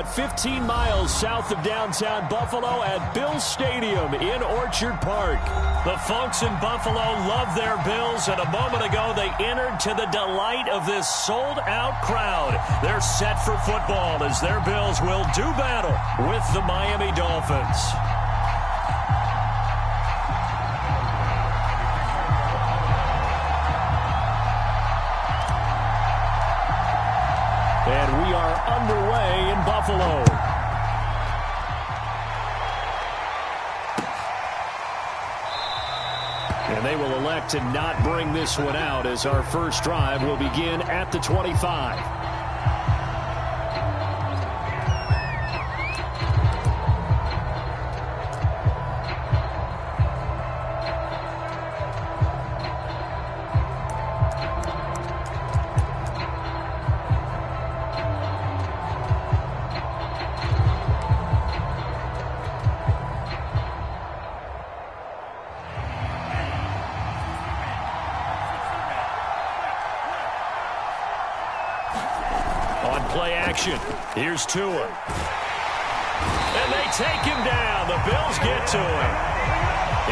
about 15 miles south of downtown Buffalo at Bills Stadium in Orchard Park. The folks in Buffalo love their Bills, and a moment ago they entered to the delight of this sold-out crowd. They're set for football as their Bills will do battle with the Miami Dolphins. And we are underway in Buffalo. And they will elect to not bring this one out as our first drive will begin at the 25. Play action. Here's Tua. And they take him down. The Bills get to him.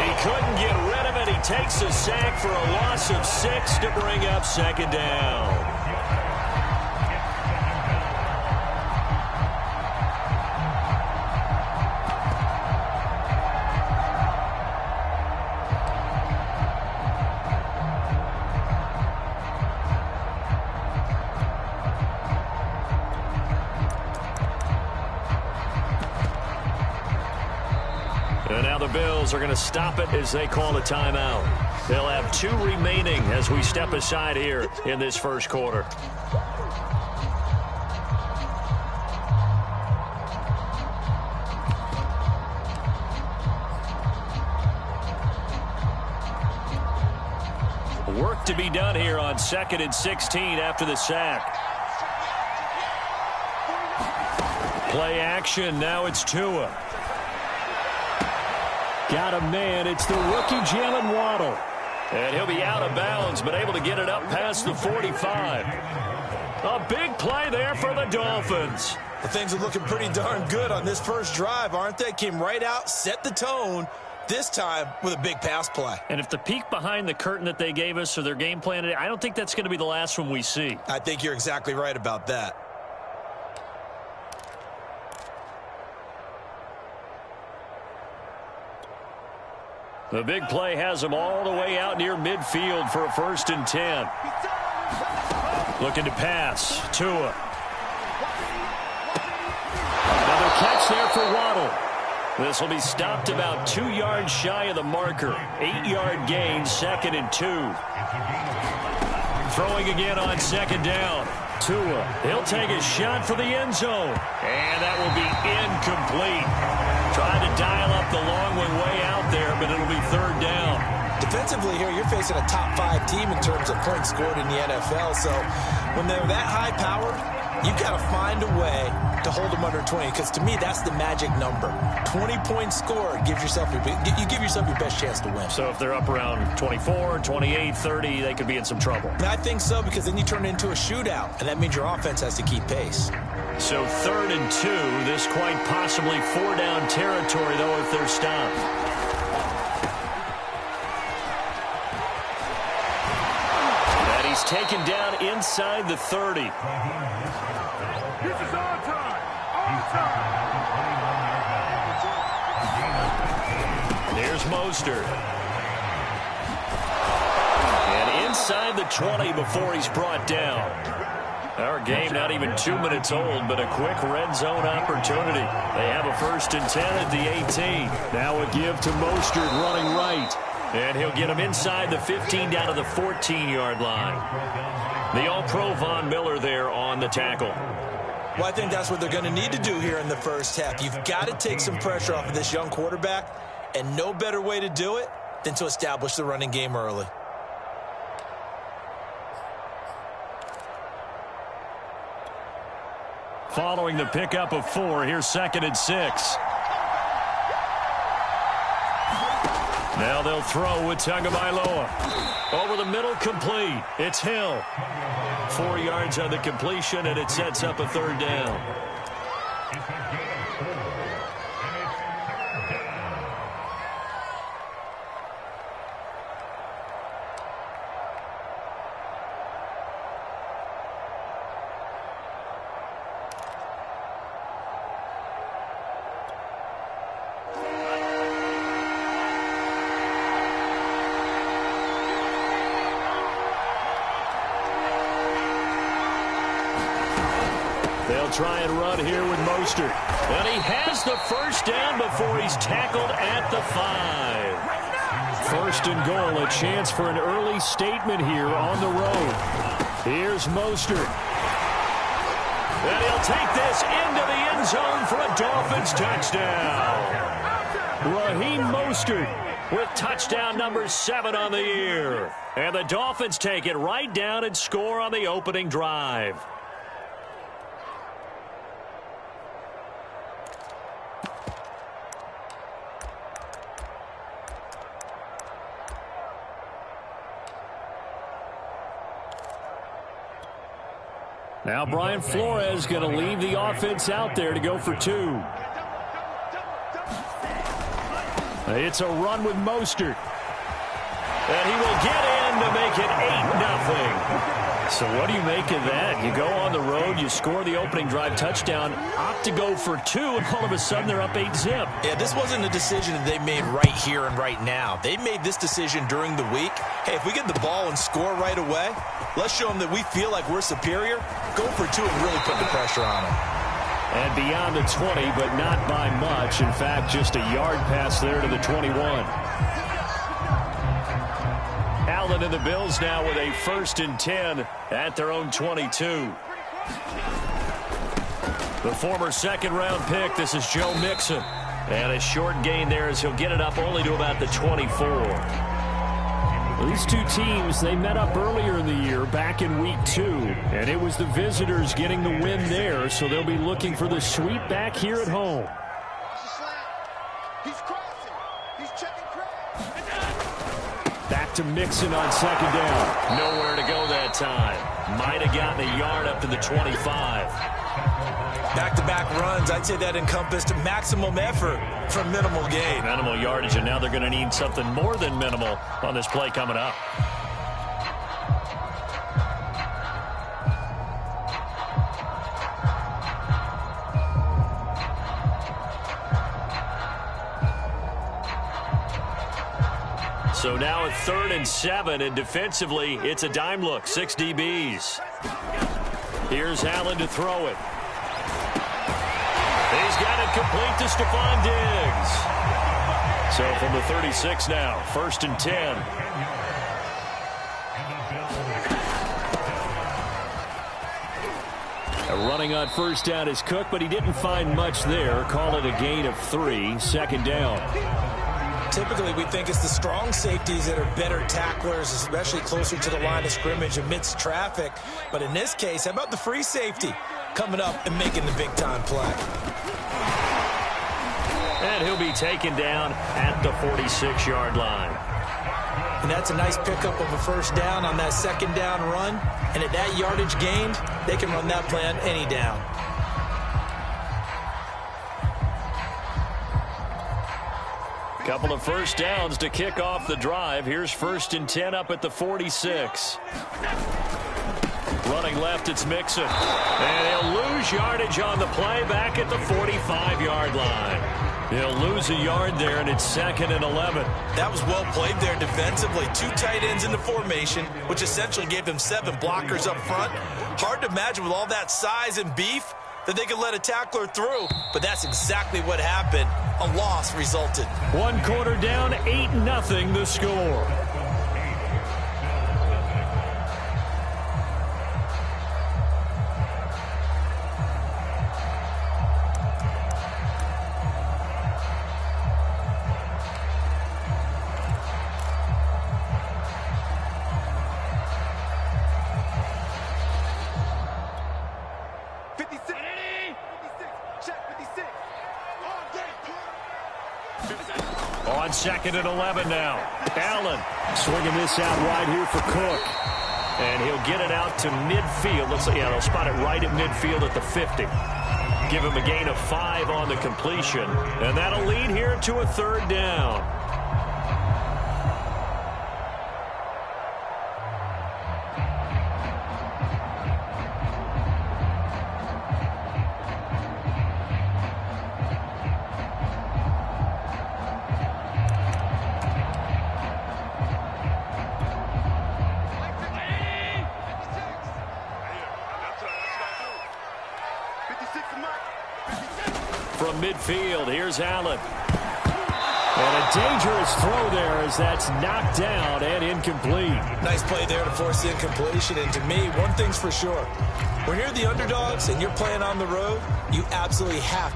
He couldn't get rid of it. He takes a sack for a loss of 6 to bring up second down. And now the Bills are going to stop it as they call a timeout. They'll have 2 remaining as we step aside here in this first quarter. Work to be done here on 2nd and 16 after the sack. Play action. Now it's Tua. Got a man. It's the rookie Jalen Waddle. And he'll be out of bounds, but able to get it up past the 45. A big play there for the Dolphins. Well, things are looking pretty darn good on this first drive, aren't they? Came right out, set the tone, this time with a big pass play. And if the peek behind the curtain that they gave us or their game plan, I don't think that's going to be the last one we see. I think you're exactly right about that. The big play has him all the way out near midfield for a 1st and 10. Looking to pass. Tua. Another catch there for Waddle. This will be stopped about 2 yards shy of the marker. 8-yard gain, 2nd and 2. Throwing again on 2nd down. Tua. He'll take a shot for the end zone. And that will be incomplete. Trying to dial up the long one way out there, but it'll be 3rd down. Defensively here, you're facing a top 5 team in terms of points scored in the NFL. So when they're that high-powered, you've got to find a way to hold them under 20, because to me, that's the magic number. 20 points scored, you give yourself your best chance to win. So if they're up around 24, 28, 30, they could be in some trouble. And I think so, because then you turn it into a shootout, and that means your offense has to keep pace. So 3rd and 2, this quite possibly 4-down territory, though, if they're stopped. And he's taken down inside the 30. This is on time. On time. There's Mostert. And inside the 20 before he's brought down. Our game not even 2 minutes old, but a quick red zone opportunity. They have a 1st and 10 at the 18. Now a give to Mostert running right. And he'll get him inside the 15 down to the 14-yard line. The All-Pro Von Miller there on the tackle. Well, I think that's what they're going to need to do here in the first half. You've got to take some pressure off of this young quarterback, and no better way to do it than to establish the running game early. Following the pickup of 4, here's 2nd and 6. Now they'll throw with Tagovailoa. Over the middle, complete. It's Hill. 4 yards on the completion, and it sets up a 3rd down. They'll try and run here with Mostert. And he has the first down before he's tackled at the 5. First and goal, a chance for an early statement here on the road. Here's Mostert. And he'll take this into the end zone for a Dolphins touchdown. Raheem Mostert with touchdown number 7 on the year. And the Dolphins take it right down and score on the opening drive. Now Brian Flores going to leave the offense out there to go for 2. It's a run with Mostert. And he will get in to make it 8-0. So what do you make of that? You go on the road, you score the opening drive touchdown, opt to go for 2, and all of a sudden they're up 8-zip. Yeah, this wasn't a decision that they made right here and right now. They made this decision during the week. Hey, if we get the ball and score right away, let's show them that we feel like we're superior. Go for 2 and really put the pressure on them. And beyond the 20, but not by much. In fact, just a yard pass there to the 21. Allen and the Bills now with a 1st and 10 at their own 22. The former second-round pick, this is Joe Mixon. And a short gain there as he'll get it up only to about the 24. These two teams, they met up earlier in the year back in week 2, and it was the visitors getting the win there, so they'll be looking for the sweep back here at home. Back to Mixon on 2nd down. Nowhere to go that time. Might have gotten a yard up to the 25. Back-to-back runs, I'd say that encompassed maximum effort for minimal gain. Minimal yardage, and now they're going to need something more than minimal on this play coming up. So now a 3rd and 7, and defensively, it's a dime look, 6 DBs. Here's Allen to throw it. He's got it complete to Stephon Diggs. So from the 36 now, 1st and 10. Running on 1st down is Cook, but he didn't find much there. Call it a gain of 3, 2nd down. Typically, we think it's the strong safeties that are better tacklers, especially closer to the line of scrimmage amidst traffic. But in this case, how about the free safety coming up and making the big-time play? And he'll be taken down at the 46-yard line. And that's a nice pickup of a 1st down on that 2nd down run. And at that yardage gained, they can run that play on any down. Couple of 1st downs to kick off the drive. Here's 1st and 10 up at the 46. Running left, it's Mixon. And he'll lose yardage on the play back at the 45-yard line. He'll lose a yard there, and it's 2nd and 11. That was well played there defensively. 2 tight ends in the formation, which essentially gave them 7 blockers up front. Hard to imagine with all that size and beef that they could let a tackler through, but that's exactly what happened. A loss resulted. 1 quarter down, 8-0 the score. On 2nd and 11 now. Allen swinging this out right here for Cook. And he'll get it out to midfield. Looks like, yeah, they'll spot it right at midfield at the 50. Give him a gain of 5 on the completion. And that'll lead here to a 3rd down. From midfield, here's Allen. And a dangerous throw there as that's knocked down and incomplete. Nice play there to force the incompletion. And to me, one thing's for sure. When you're the underdogs and you're playing on the road, you absolutely have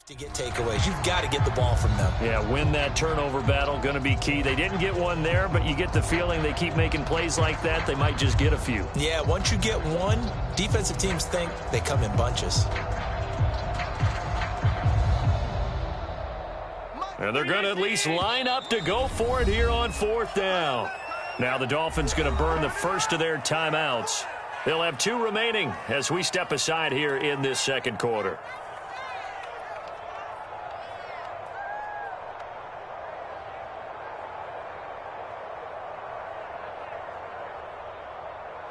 to get takeaways. You've got to get the ball from them. Yeah, win that turnover battle, going to be key. They didn't get one there, but you get the feeling they keep making plays like that, they might just get a few. Yeah, once you get one, defensive teams think they come in bunches. And they're going to at least line up to go for it here on 4th down. Now the Dolphins going to burn the first of their timeouts. They'll have 2 remaining as we step aside here in this 2nd quarter.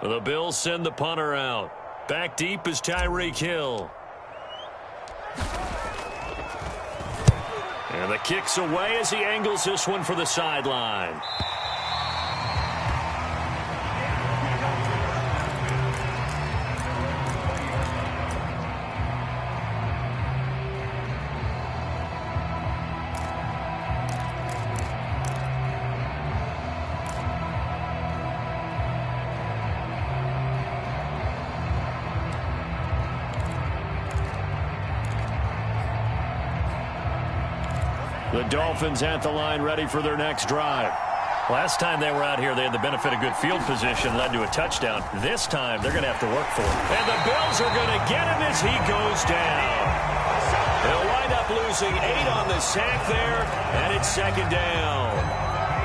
The Bills send the punter out. Back deep is Tyreek Hill. And the kick's away as he angles this one for the sideline. The Dolphins at the line ready for their next drive. Last time they were out here, they had the benefit of good field position, led to a touchdown. This time, they're going to have to work for it. And the Bills are going to get him as he goes down. They'll wind up losing 8 on the sack there, and it's 2nd down.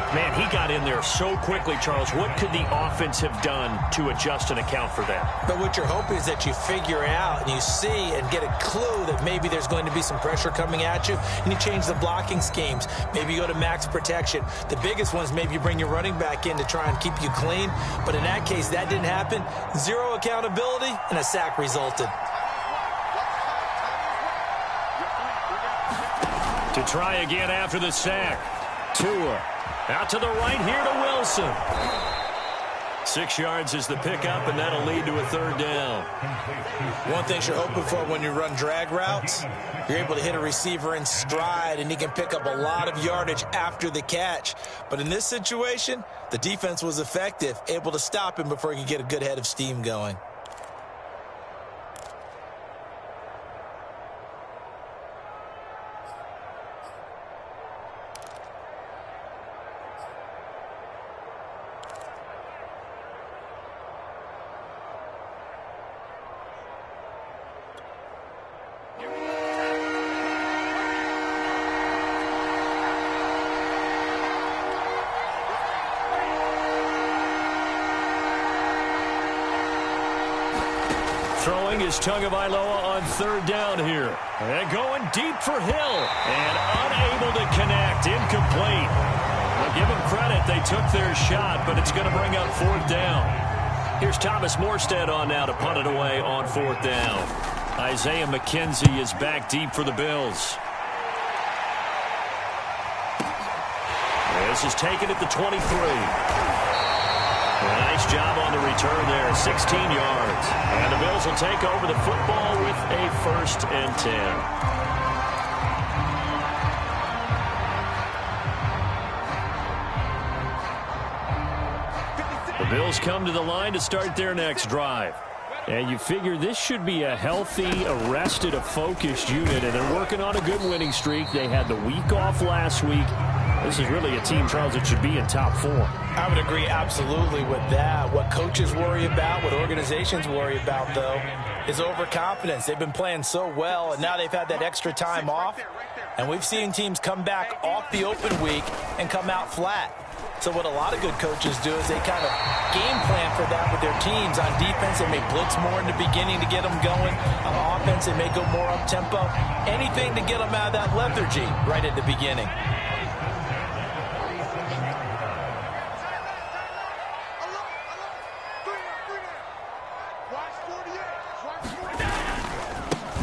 Man, he got in there so quickly, Charles. What could the offense have done to adjust and account for that? But what you're hoping is that you figure out and you see and get a clue that maybe there's going to be some pressure coming at you, and you change the blocking schemes. Maybe you go to max protection. The biggest one is maybe you bring your running back in to try and keep you clean. But in that case, that didn't happen. 0 accountability, and a sack resulted. To try again after the sack. Tua. Out to the right here to Wilson. 6 yards is the pickup, and that'll lead to a 3rd down. One thing you're hoping for when you run drag routes, you're able to hit a receiver in stride, and he can pick up a lot of yardage after the catch. But in this situation, the defense was effective, able to stop him before he could get a good head of steam going. Throwing is Tagovailoa on 3rd down here. And going deep for Hill. And unable to connect. Incomplete. Well, give them credit. They took their shot, but it's going to bring up 4th down. Here's Thomas Morstead on now to punt it away on 4th down. Isaiah McKenzie is back deep for the Bills. This is taken at the 23. Nice job on the return there, 16 yards. And the Bills will take over the football with a 1st and 10. The Bills come to the line to start their next drive. And you figure this should be a healthy, arrested, a focused unit, and they're working on a good winning streak. They had the week off last week. This is really a team, Charles, that should be in top 4. I would agree absolutely with that. What coaches worry about, what organizations worry about, though, is overconfidence. They've been playing so well, and now they've had that extra time off. And we've seen teams come back off the open week and come out flat. So what a lot of good coaches do is they kind of game plan for that with their teams. On defense, they may blitz more in the beginning to get them going. On offense, they may go more up-tempo. Anything to get them out of that lethargy right at the beginning.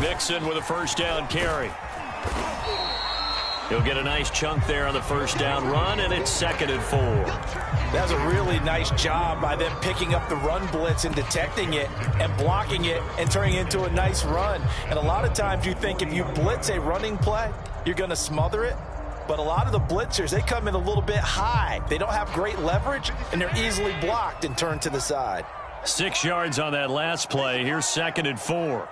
Mixon with a first down carry. He'll get a nice chunk there on the first down run, and it's 2nd and 4. That's a really nice job by them picking up the run blitz and detecting it and blocking it and turning it into a nice run. And a lot of times you think if you blitz a running play, you're going to smother it. But a lot of the blitzers, they come in a little bit high. They don't have great leverage, and they're easily blocked and turned to the side. 6 yards on that last play. Here's 2nd and 4.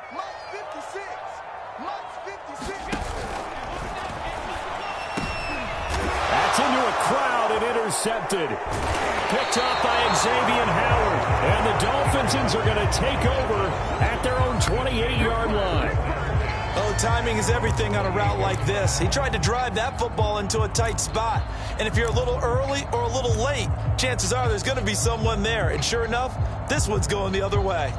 Into a crowd and intercepted. Picked off by Xavier Howard. And the Dolphins are going to take over at their own 28-yard line. Oh, timing is everything on a route like this. He tried to drive that football into a tight spot. And if you're a little early or a little late, chances are there's going to be someone there. And sure enough, this one's going the other way.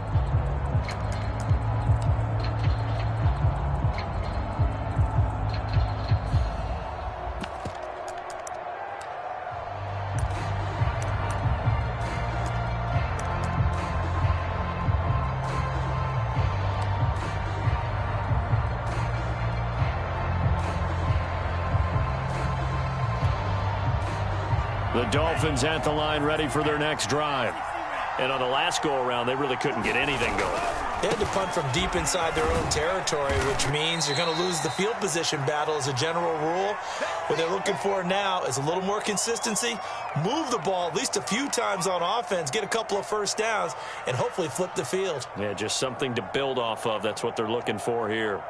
The Dolphins at the line ready for their next drive. And on the last go-around, they really couldn't get anything going. They had to punt from deep inside their own territory, which means you're going to lose the field position battle as a general rule. What they're looking for now is a little more consistency, move the ball at least a few times on offense, get a couple of first downs, and hopefully flip the field. Yeah, just something to build off of. That's what they're looking for here.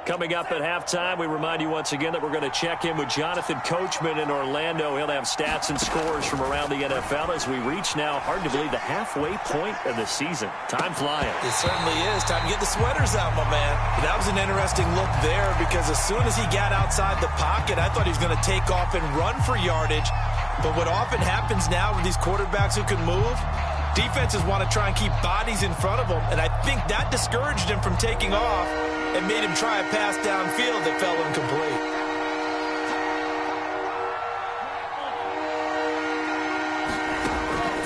Coming up at halftime, we remind you once again that we're going to check in with Jonathan Coachman in Orlando. He'll have stats and scores from around the NFL as we reach now, hard to believe, the halfway point of the season. Time flying. It certainly is. Time to get the sweaters out, my man. That was an interesting look there because as soon as he got outside the pocket, I thought he was going to take off and run for yardage. But what often happens now with these quarterbacks who can move, defenses want to try and keep bodies in front of them, and I think that discouraged him from taking off and made him try a pass downfield that fell incomplete.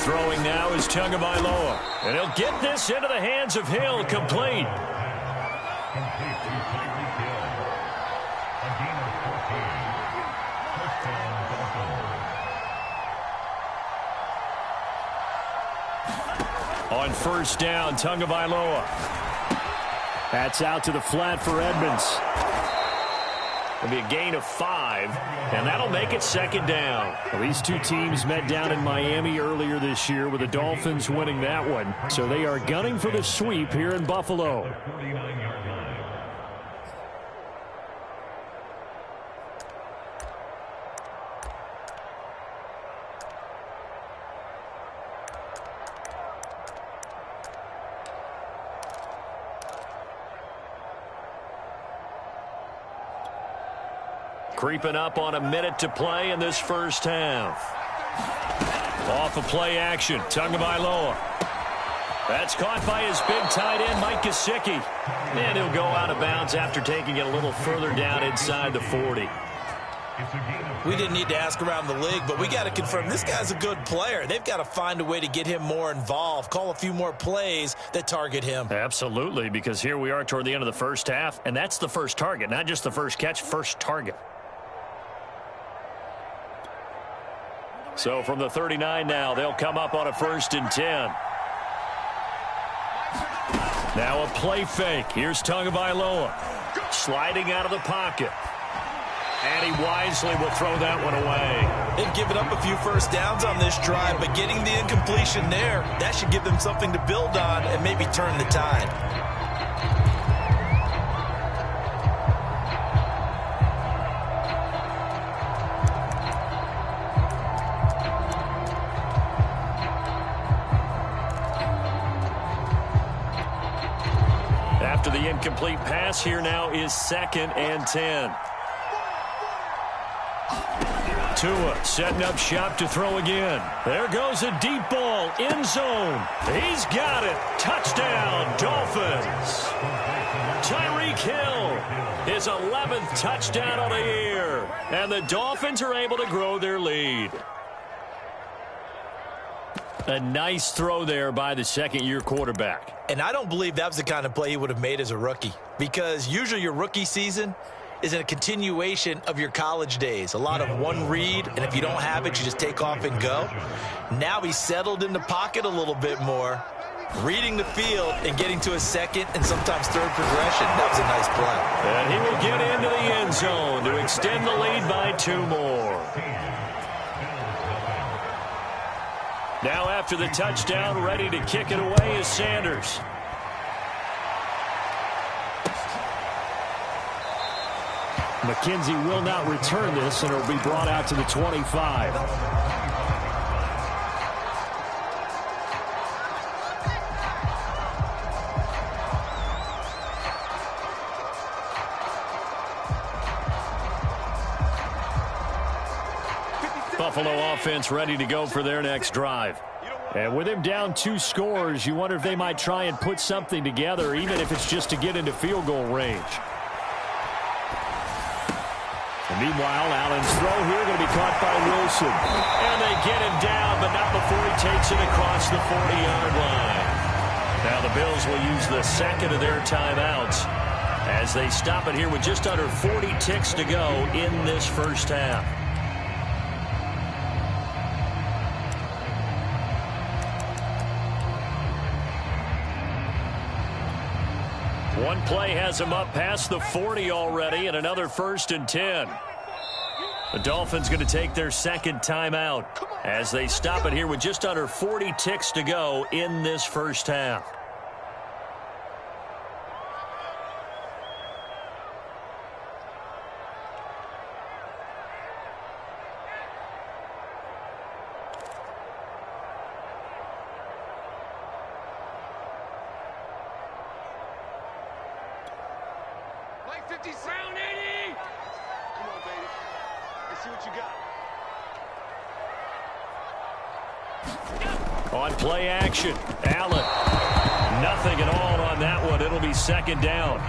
Throwing now is Tagovailoa, and he'll get this into the hands of Hill, complete. On first down, Tagovailoa. That's out to the flat for Edmonds. It'll be a gain of 5, and that'll make it 2nd down. Well, these two teams met down in Miami earlier this year with the Dolphins winning that one. So they are gunning for the sweep here in Buffalo. Creeping up on a minute to play in this first half. Off of play action, Tagovailoa. That's caught by his big tight end, Mike Gesicki. And he'll go out of bounds after taking it a little further down inside the 40. We didn't need to ask around the league, but we got to confirm this guy's a good player. They've got to find a way to get him more involved, call a few more plays that target him. Absolutely, because here we are toward the end of the first half, and that's the first target, not just the first catch, first target. So from the 39 now, they'll come up on a 1st and 10. Now a play fake. Here's Tagovailoa. Sliding out of the pocket. And he wisely will throw that one away. They've given up a few first downs on this drive, but getting the incompletion there, that should give them something to build on and maybe turn the tide. After the incomplete pass, here now is 2nd and 10. Tua setting up shop to throw again. There goes a deep ball, end zone. He's got it. Touchdown, Dolphins. Tyreek Hill, his 11th touchdown of the year. And the Dolphins are able to grow their lead. A nice throw there by the second-year quarterback. And I don't believe that was the kind of play he would have made as a rookie, because usually your rookie season is a continuation of your college days. A lot of one read, and if you don't have it, you just take off and go. Now he's settled in the pocket a little bit more, reading the field and getting to a second and sometimes third progression. That was a nice play. And he will get into the end zone to extend the lead by 2 more. Now after the touchdown, ready to kick it away is Sanders. McKenzie will not return this, and it'll be brought out to the 25. Buffalo offense ready to go for their next drive. And with him down 2 scores, you wonder if they might try and put something together, even if it's just to get into field goal range. And meanwhile, Allen's throw here going to be caught by Wilson. And they get him down, but not before he takes it across the 40-yard line. Now the Bills will use the second of their timeouts as they stop it here with just under 40 ticks to go in this first half. One play has him up past the 40 already, and another 1st and 10. The Dolphins going to take their second timeout as they stop it here with just under 40 ticks to go in this first half. Round 80! Come on, baby. Let's see what you got. On play action, Allen. Nothing at all on that one. It'll be 2nd down.